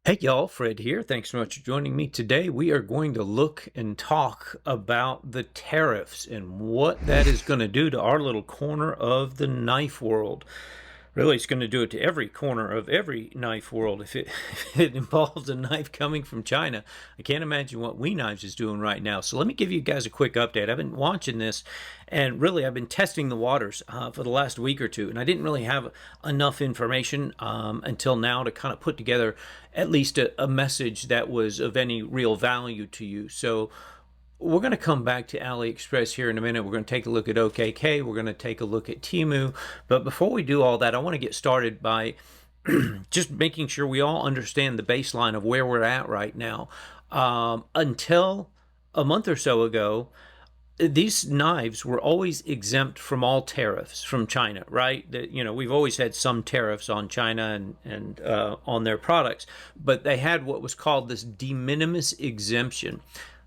Hey y'all, Fred here. Thanks so much for joining me. Today we are going to look and talk about the tariffs and what that is going to do to our little corner of the knife world. Really, it's going to do it to every corner of every knife world if it, if it involves a knife coming from China. I can't imagine what 𝗏knives is doing right now. So let me give you guys a quick update. I've been watching this, and really I've been testing the waters for the last week or two, and I didn't really have enough information until now to kind of put together at least a message that was of any real value to you. So we're going to come back to AliExpress here in a minute. We're going to take a look at OKK. We're going to take a look at Teimu. But before we do all that, I want to get started by just making sure we all understand the baseline of where we're at right now. Until a month or so ago, these knives were always exempt from all tariffs from China, right? We've always had some tariffs on China and on their products, but they had what was called this de minimis exemption.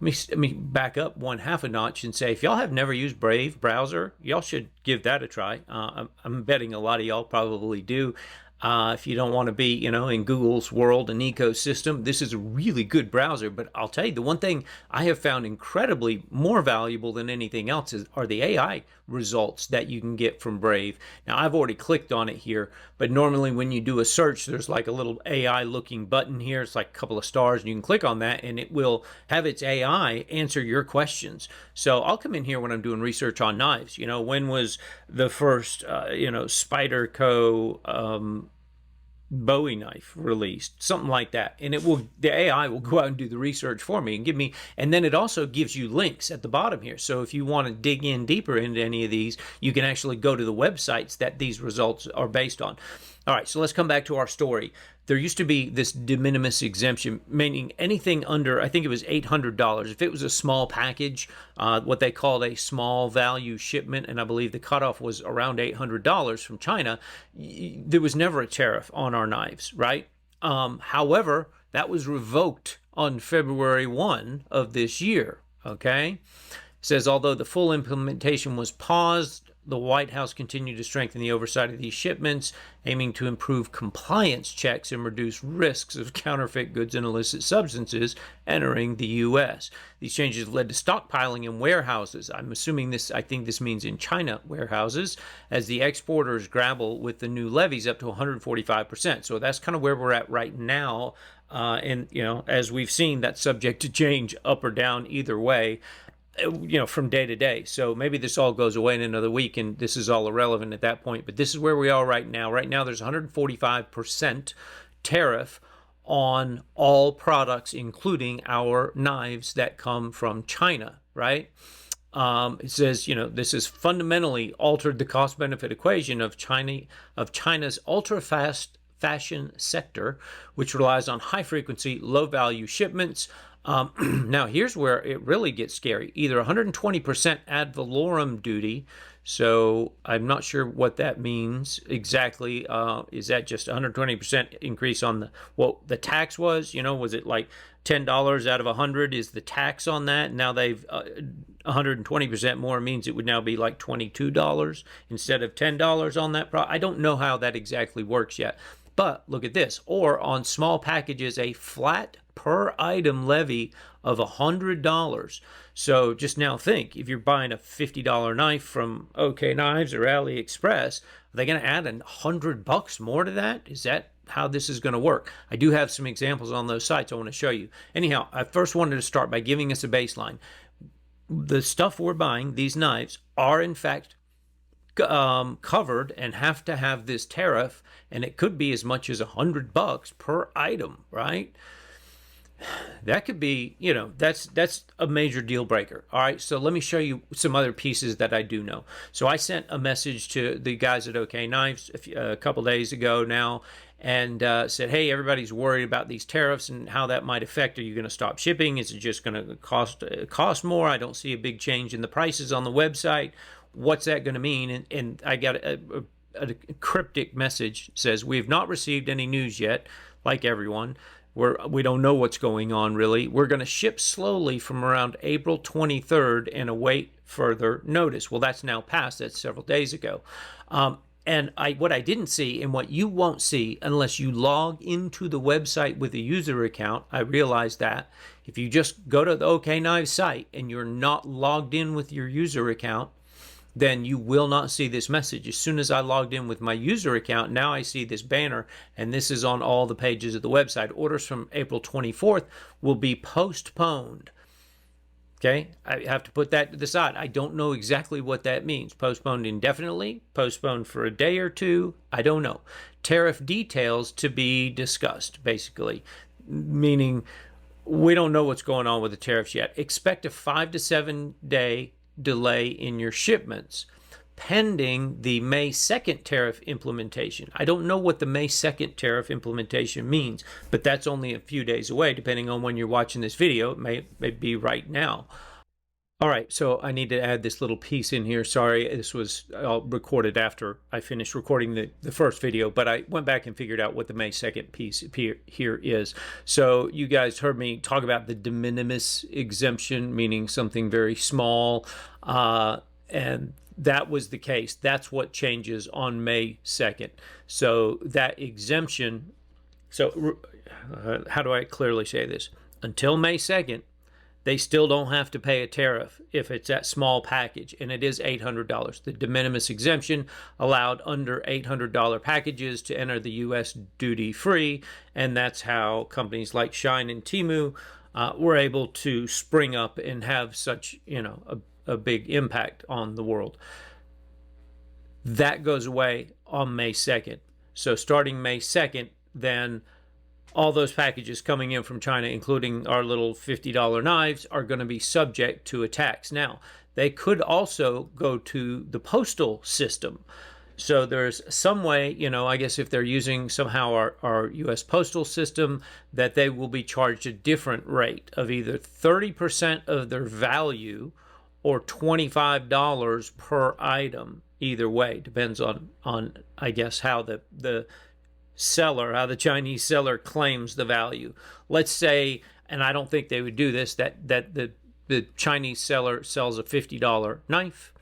Let me back up one half a notch and say, if y'all have never used Brave browser, y'all should give that a try. I'm betting a lot of y'all probably do. If you don't want to be, in Google's world and ecosystem, this is a really good browser. But I'll tell you, the one thing I have found incredibly more valuable than anything else are the AI results that you can get from Brave. Now, I've already clicked on it here, but normally when you do a search, there's like a little AI looking button here. It's like a couple of stars, and you can click on that, and it will have its AI answer your questions. So I'll come in here when I'm doing research on knives. When was the first, 𝗬𝗋 Bowie knife released, something like that, and the AI will go out and do the research for me and give me, and then it also gives you links at the bottom here. So if you want to dig in deeper into any of these, you can actually go to the websites that these results are based on. All right, so let's come back to our story. There used to be this de minimis exemption, meaning anything under, I think it was $800. If it was a small package, what they called a small value shipment, and I believe the cutoff was around $800 from China, there was never a tariff on our knives, right? However, that was revoked on February 1 of this year, okay? It says, although the full implementation was paused, the White House continued to strengthen the oversight of these shipments, aiming to improve compliance checks and reduce risks of counterfeit goods and illicit substances entering the U.S. These changes led to stockpiling in warehouses. I'm assuming I think this means in China warehouses, as the exporters grapple with the new levies up to 145%. So that's kind of where we're at right now. And, as we've seen, that's subject to change up or down either way, from day to day. So maybe this all goes away in another week and this is all irrelevant at that point. But this is where we are right now. Right now, there's 145% tariff on all products, including our knives that come from China, right? It says, this has fundamentally altered the cost-benefit equation of China's ultra-fast fashion sector, which relies on high-frequency, low-value shipments. Now, here's where it really gets scary. Either 120% ad valorem duty, so I'm not sure what that means exactly. Is that just 120% increase on what the tax was? Was it like $10 out of 100 is the tax on that? Now they've 120% more means it would now be like $22 instead of $10 on that product. I don't know how that exactly works yet. But look at this. Or on small packages, a flat per item levy of $100. So just now think, if you're buying a $50 knife from OK Knives or AliExpress, are they going to add $100 more to that? Is that how this is going to work? I do have some examples on those sites I want to show you. Anyhow, I first wanted to start by giving us a baseline. The stuff we're buying, these knives, are in fact covered and have to have this tariff, and it could be as much as $100 per item, right? That could be, that's a major deal breaker. All right, so let me show you some other pieces that I do know. So I sent a message to the guys at OK Knives a couple days ago now, and said, hey, everybody's worried about these tariffs and how that might affect. Are you going to stop shipping? Is it just going to cost more? I don't see a big change in the prices on the website. What's that going to mean? And I got a cryptic message. Says, we have not received any news yet, like everyone. We don't know what's going on, really. We're going to ship slowly from around April 23rd and await further notice. Well, that's now passed. That's several days ago. And what I didn't see, and what you won't see unless you log into the website with a user account, I realized that if you just go to the 𝗚𝗏𝘃𝗏 site and you're not logged in with your user account, then you will not see this message. As soon as I logged in with my user account, now I see this banner, and this is on all the pages of the website. Orders from April 24th will be postponed. Okay, I have to put that to the side. I don't know exactly what that means. Postponed indefinitely, postponed for a day or two, I don't know. Tariff details to be discussed, basically, meaning we don't know what's going on with the tariffs yet. Expect a 5 to 7 day delay in your shipments pending the May 2nd tariff implementation. I don't know what the May 2nd tariff implementation means, but that's only a few days away, depending on when you're watching this video. It may be right now. All right, so I need to add this little piece in here. Sorry, this was all recorded after I finished recording the first video, but I went back and figured out what the May 2nd piece here is. So you guys heard me talk about the de minimis exemption, meaning something very small, and that was the case. That's what changes on May 2nd. So that exemption, so how do I clearly say this? Until May 2nd, they still don't have to pay a tariff if it's that small package, and it is $800. The de minimis exemption allowed under $800 packages to enter the U.S. duty-free, and that's how companies like Shein and Teimu were able to spring up and have such, a big impact on the world. That goes away on May 2nd. So starting May 2nd, then all those packages coming in from China, including our little $50 knives, are going to be subject to a tax. Now, they could also go to the postal system. So there's some way, I guess if they're using somehow our U.S. postal system, that they will be charged a different rate of either 30% of their value or $25 per item. Either way, depends on I guess how the Chinese seller claims the value. Let's say, and I don't think they would do this, that the Chinese seller sells a $50 knife,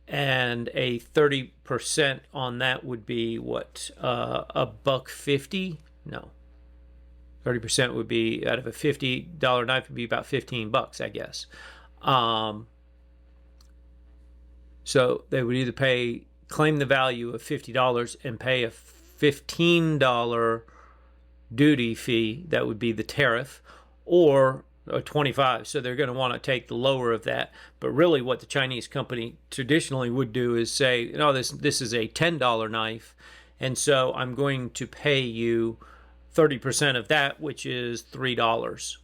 and a 30% on that would be what, $1.50? No, 30% would be, out of a $50 knife, would be about $15, I guess. So they would either claim the value of $50 and pay a $15 duty fee, that would be the tariff, or a 25. So they're going to want to take the lower of that. But really what the Chinese company traditionally would do is say, no, this is a $10 knife, and so I'm going to pay you 30% of that, which is $3.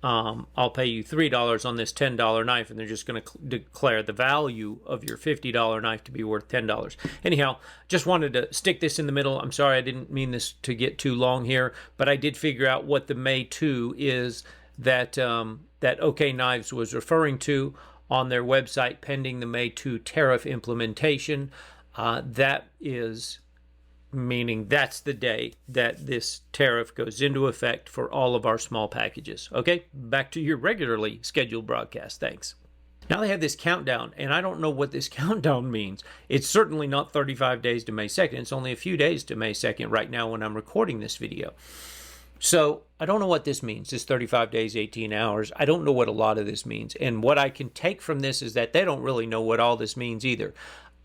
I'll pay you $3 on this $10 knife, and they're just going to declare the value of your $50 knife to be worth $10. Anyhow, just wanted to stick this in the middle. I'm sorry, I didn't mean this to get too long here, but I did figure out what the May 2 is that OK Knives was referring to on their website pending the May 2 tariff implementation. That is meaning that's the day that this tariff goes into effect for all of our small packages. Okay, back to your regularly scheduled broadcast. Thanks. Now they have this countdown, and I don't know what this countdown means. It's certainly not 35 days to May 2nd. It's only a few days to May 2nd right now when I'm recording this video. So I don't know what this means, this 35 days, 18 hours. I don't know what a lot of this means. And what I can take from this is that they don't really know what all this means either.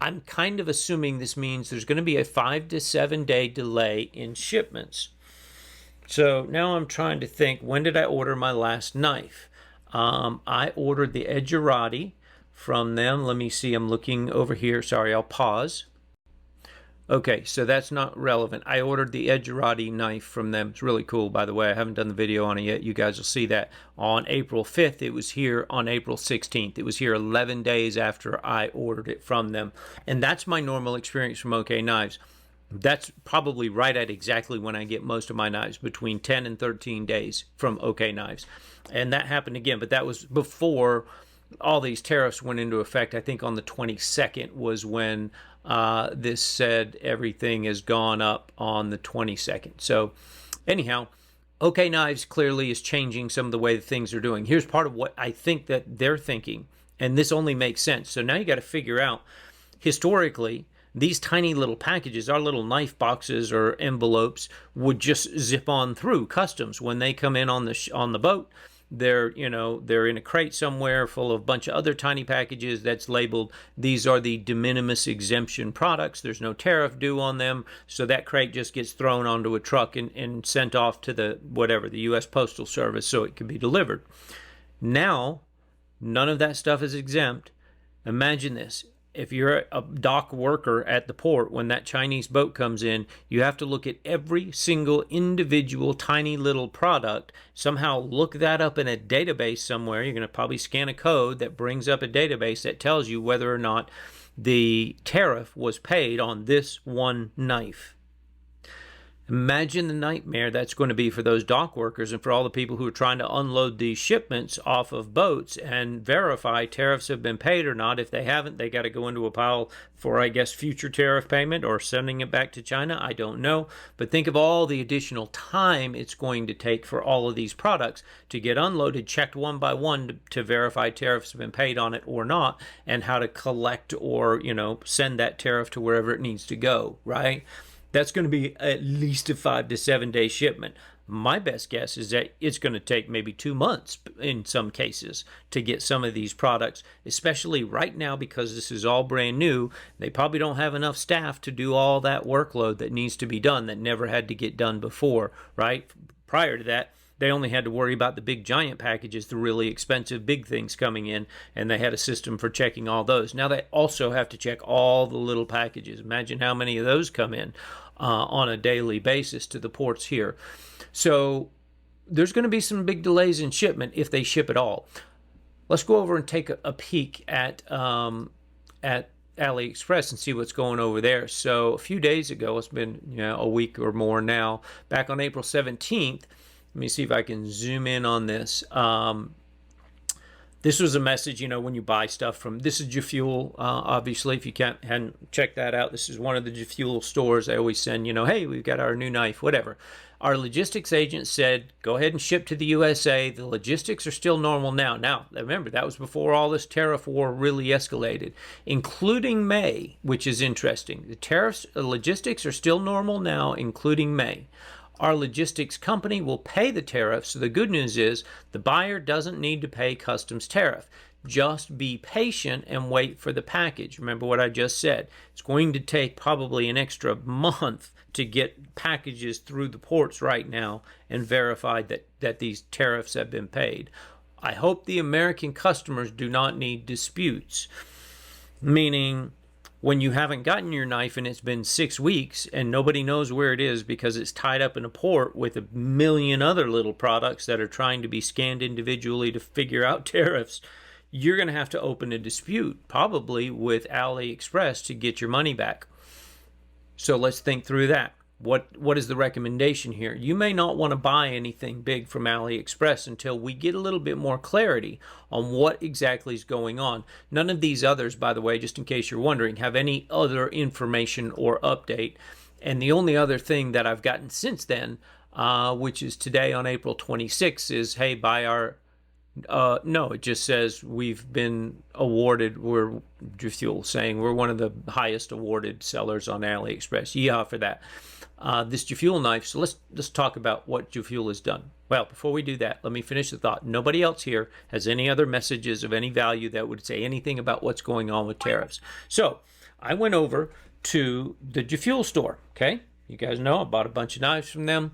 I'm kind of assuming this means there's going to be a 5 to 7 day delay in shipments. So now I'm trying to think, when did I order my last knife? I ordered the 𝗬𝗄𝗯𝗃 from them. Let me see, I'm looking over here. Sorry, I'll pause. Okay, so that's not relevant. I ordered the 𝗬𝗄𝗯𝗃 knife from them. It's really cool, by the way. I haven't done the video on it yet. You guys will see that on April 5th. It was here on April 16th. It was here 11 days after I ordered it from them. And that's my normal experience from OK Knives. That's probably right at exactly when I get most of my knives, between 10 and 13 days from OK Knives. And that happened again, but that was before all these tariffs went into effect. I think on the 22nd was when this said everything has gone up on the 22nd. So anyhow, OK Knives clearly is changing some of the way that things are doing. Here's part of what I think that they're thinking, and this only makes sense. So now you got to figure out, historically, these tiny little packages, our little knife boxes or envelopes, would just zip on through customs when they come in on the boat. They're in a crate somewhere full of a bunch of other tiny packages that's labeled, these are the de minimis exemption products. There's no tariff due on them. So that crate just gets thrown onto a truck and sent off to the U.S. Postal Service so it can be delivered. Now, none of that stuff is exempt. Imagine this. If you're a dock worker at the port, when that Chinese boat comes in, you have to look at every single individual tiny little product, somehow look that up in a database somewhere. You're going to probably scan a code that brings up a database that tells you whether or not the tariff was paid on this one knife. Imagine the nightmare that's going to be for those dock workers and for all the people who are trying to unload these shipments off of boats and verify tariffs have been paid or not. If they haven't, they got to go into a pile for, I guess, future tariff payment or sending it back to China. I don't know. But think of all the additional time it's going to take for all of these products to get unloaded, checked one by one to verify tariffs have been paid on it or not, and how to collect or, send that tariff to wherever it needs to go, right? That's going to be at least a 5 to 7 day shipment. My best guess is that it's going to take maybe 2 months in some cases to get some of these products, especially right now because this is all brand new. They probably don't have enough staff to do all that workload that needs to be done that never had to get done before, right? Prior to that, they only had to worry about the big giant packages, the really expensive big things coming in, and they had a system for checking all those. Now they also have to check all the little packages. Imagine how many of those come in on a daily basis to the ports here. So there's going to be some big delays in shipment if they ship at all. Let's go over and take a peek at AliExpress and see what's going over there. So a few days ago, it's been a week or more now, back on April 17th, let me see if I can zoom in on this. This was a message, when you buy stuff from, this is JULE, obviously, if you hadn't checked that out, this is one of the JULE stores. I always send, hey, we've got our new knife, whatever. Our logistics agent said, go ahead and ship to the USA. The logistics are still normal now. Now, remember, that was before all this tariff war really escalated, including May, which is interesting. The logistics are still normal now, including May. Our logistics company will pay the tariff. So the good news is the buyer doesn't need to pay customs tariff. Just be patient and wait for the package. Remember what I just said. It's going to take probably an extra month to get packages through the ports right now and verify that these tariffs have been paid. I hope the American customers do not need disputes, meaning when you haven't gotten your knife and it's been 6 weeks and nobody knows where it is because it's tied up in a port with a million other little products that are trying to be scanned individually to figure out tariffs, you're going to have to open a dispute, probably with AliExpress, to get your money back. So let's think through that. What is the recommendation here? You may not want to buy anything big from AliExpress until we get a little bit more clarity on what exactly is going on. None of these others, by the way, just in case you're wondering, have any other information or update. And the only other thing that I've gotten since then, which is today on April 26th, is, hey, buy our... no, it just says we've been awarded, we're JULE saying we're one of the highest awarded sellers on AliExpress. Yeehaw for that. This JULE knife, so let's talk about what JULE has done. Well, before we do that, let me finish the thought. Nobody else here has any other messages of any value that would say anything about what's going on with tariffs. So I went over to the JULE store, okay? You guys know I bought a bunch of knives from them.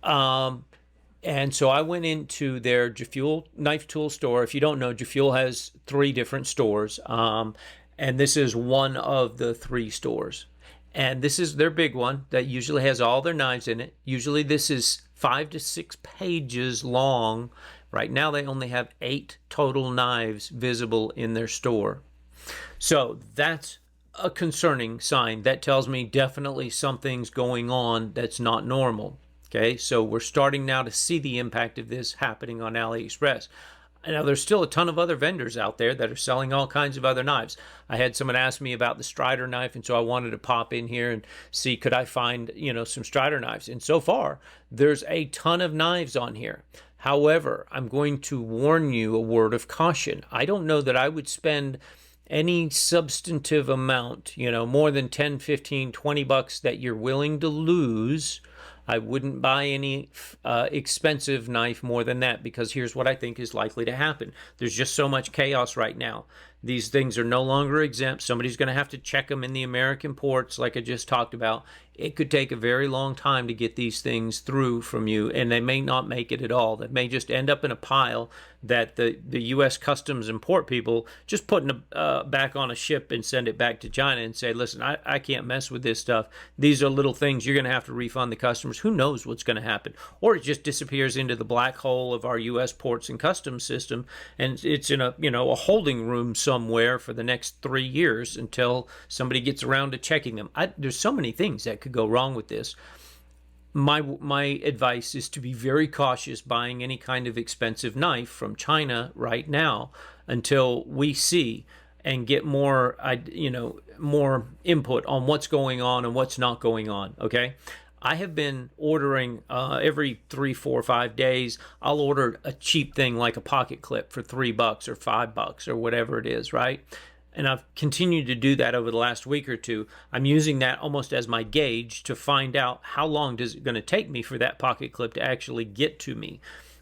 And so I went into their JULE knife tool store. If you don't know, JULE has 3 different stores, and this is one of the 3 stores. And this is their big one that usually has all their knives in it. Usually this is 5 to 6 pages long. Right now they only have 8 total knives visible in their store. So that's a concerning sign. That tells me definitely something's going on that's not normal. Okay, so we're starting now to see the impact of this happening on AliExpress. Now, there's still a ton of other vendors out there that are selling all kinds of other knives. I had someone ask me about the Strider knife, and so I wanted to pop in here and see, could I find, some Strider knives? And so far, there's a ton of knives on here. However, I'm going to warn you a word of caution. I don't know that I would spend any substantive amount, you know, more than 10, 15, 20 bucks that you're willing to lose, I wouldn't buy any expensive knife more than that, because here's what I think is likely to happen. There's just so much chaos right now. These things are no longer exempt. Somebody's going to have to check them in the American ports, like I just talked about. It could take a very long time to get these things through from you, and they may not make it at all. That may just end up in a pile that the U.S. Customs and Port people just put back on a ship and send it back to China and say, listen, I can't mess with this stuff. These are little things. You're going to have to refund the customers. Who knows what's going to happen? Or it just disappears into the black hole of our U.S. ports and customs system, and it's in a, you know, a holding room somewhere for the next 3 years until somebody gets around to checking them. There's so many things that could go wrong with this. My advice is to be very cautious buying any kind of expensive knife from China right now until we see and get more, more input on what's going on and what's not going on. Okay. I have been ordering every 3, 4, 5 days. I'll order a cheap thing like a pocket clip for $3 or $5 or whatever it is, right? And I've continued to do that over the last week or two. I'm using that almost as my gauge to find out how long is it going to take me for that pocket clip to actually get to me.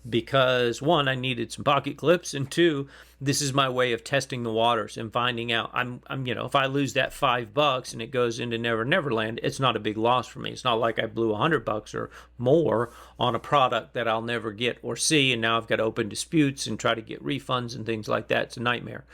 Because one, I needed some pocket clips, and two, this is my way of testing the waters and finding out. I'm if I lose that $5 and it goes into Never Never Land, it's not a big loss for me. It's not like I blew $100 or more on a product that I'll never get or see, and now I've got to open disputes and try to get refunds and things like that. It's a nightmare.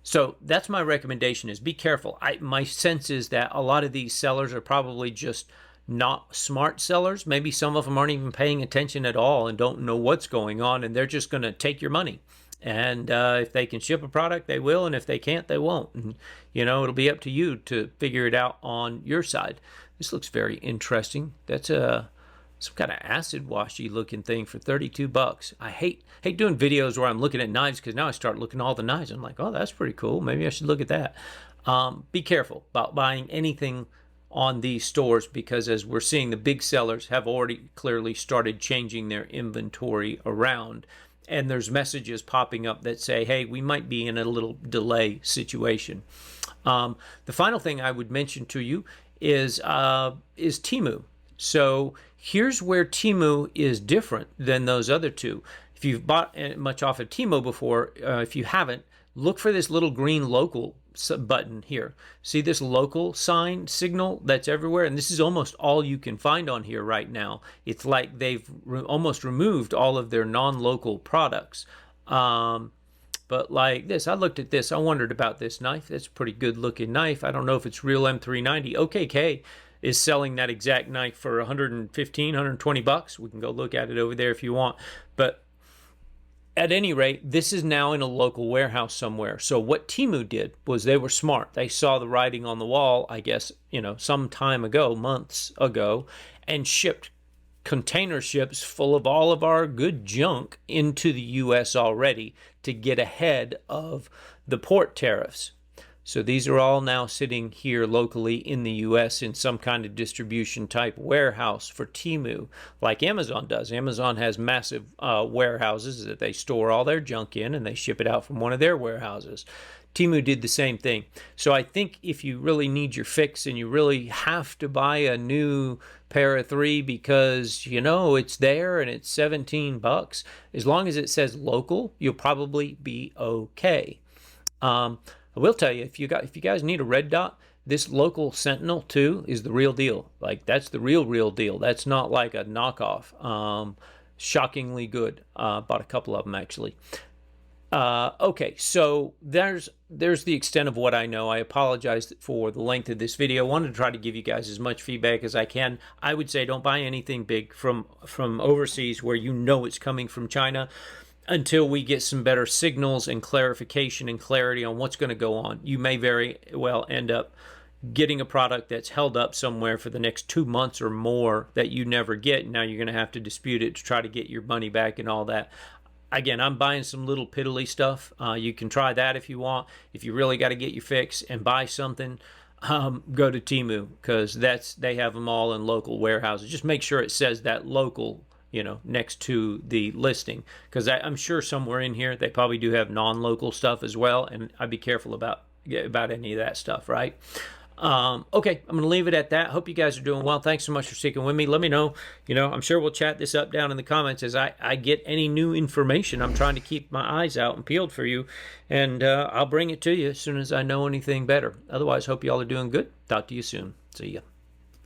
So that's my recommendation: is be careful. My sense is that a lot of these sellers are probably just not smart sellers. Maybe some of them aren't even paying attention at all and don't know what's going on, and they're just going to take your money. And if they can ship a product, they will, and if they can't, they won't. And it'll be up to you to figure it out on your side. This looks very interesting. That's some kind of acid washy looking thing for $32. I hate doing videos where I'm looking at knives, because now I start looking at all the knives. I'm like, oh, that's pretty cool. Maybe I should look at that. Be careful about buying anything on these stores, because as we're seeing, the big sellers have already clearly started changing their inventory around, and there's messages popping up that say, hey, we might be in a little delay situation. The final thing I would mention to you is Teimu. So here's where Teimu is different than those other two. If you've bought much off of Teimu before, if you haven't, look for this little green local button here. See this local sign signal that's everywhere? And this is almost all you can find on here right now. It's like they've almost removed all of their non-local products. But like this, I looked at this. I wondered about this knife. That's a pretty good looking knife. I don't know if it's real M390. OKK is selling that exact knife for 115, 120 bucks. We can go look at it over there if you want. But at any rate, this is now in a local warehouse somewhere. So what Teimu did was they were smart. They saw the writing on the wall, I guess, some time ago, months ago, and shipped container ships full of all of our good junk into the U.S. already to get ahead of the port tariffs. So these are all now sitting here locally in the U.S. in some kind of distribution type warehouse for Teimu, like Amazon does. Amazon has massive warehouses that they store all their junk in, and they ship it out from one of their warehouses. Teimu did the same thing. So I think if you really need your fix and you really have to buy a new pair of 3 because it's there and it's $17, as long as it says local, you'll probably be okay. I will tell you, if you guys need a red dot, this local Sentinel 2 is the real deal. Like, that's the real deal. That's not like a knockoff. Shockingly good. Bought a couple of them, actually. Okay, so there's the extent of what I know. I apologize for the length of this video. I wanted to try to give you guys as much feedback as I can. I would say don't buy anything big from overseas where it's coming from China, until we get some better signals and clarification and clarity on what's going to go on. You may very well end up getting a product that's held up somewhere for the next 2 months or more that you never get. Now you're going to have to dispute it to try to get your money back and all that. Again, I'm buying some little piddly stuff. You can try that if you want. If you really got to get your fix and buy something, go to Teimu, because they have them all in local warehouses. Just make sure it says that local next to the listing, because I'm sure somewhere in here they probably do have non-local stuff as well, and I'd be careful about about any of that stuff, right? Okay, I'm going to leave it at that. Hope you guys are doing well. Thanks so much for sticking with me. Let me know. I'm sure we'll chat this up down in the comments as I get any new information. I'm trying to keep my eyes out and peeled for you, and I'll bring it to you as soon as I know anything better. Otherwise, hope you all are doing good. Talk to you soon. See ya.